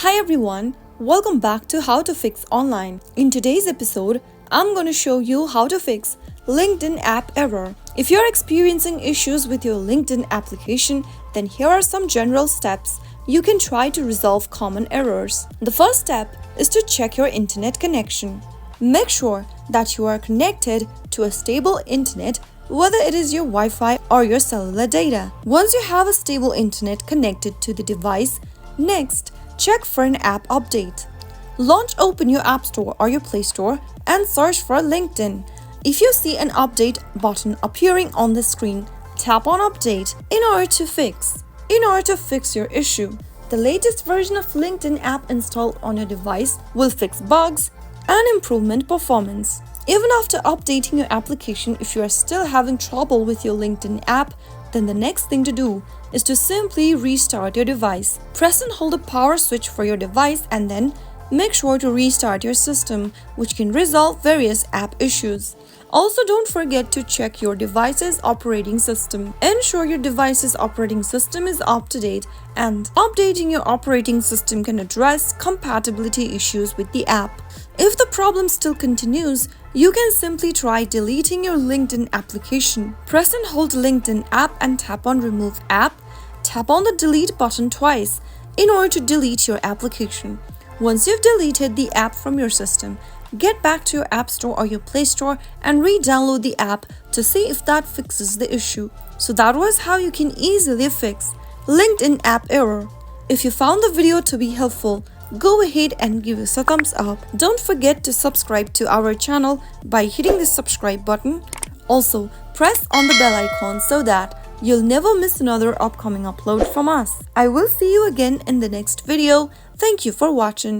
Hi everyone, welcome back to How to Fix Online. In today's episode, I'm going to show you how to fix LinkedIn app error. If you're experiencing issues with your LinkedIn application, then here are some general steps you can try to resolve common errors. The first step is to check your internet connection. Make sure that you are connected to a stable internet, whether it is your Wi-Fi or your cellular data. Once you have a stable internet connected to the device, next, check for an app update. Open your App Store or your Play Store and search for LinkedIn. If you see an update button appearing on the screen, tap on Update in order to fix your issue. The latest version of LinkedIn app installed on your device will fix bugs and improve performance. Even after updating your application, if you are still having trouble with your LinkedIn app, then the next thing to do is to simply restart your device. Press and hold the power switch for your device and then make sure to restart your system, which can resolve various app issues. Also, don't forget to check your device's operating system. Ensure your device's operating system is up to date, and updating your operating system can address compatibility issues with the app. If the problem still continues, you can simply try deleting your LinkedIn application. Press and hold LinkedIn app and tap on Remove App. Tap on the Delete button twice in order to delete your application. Once you've deleted the app from your system, get back to your App Store or your Play Store and re-download the app to see if that fixes the issue. So that was how you can easily fix LinkedIn app error. If you found the video to be helpful, go ahead and give us a thumbs up. Don't forget to subscribe to our channel by hitting the subscribe button. Also, press on the bell icon so that you'll never miss another upcoming upload from us. I will see you again in the next video. Thank you for watching.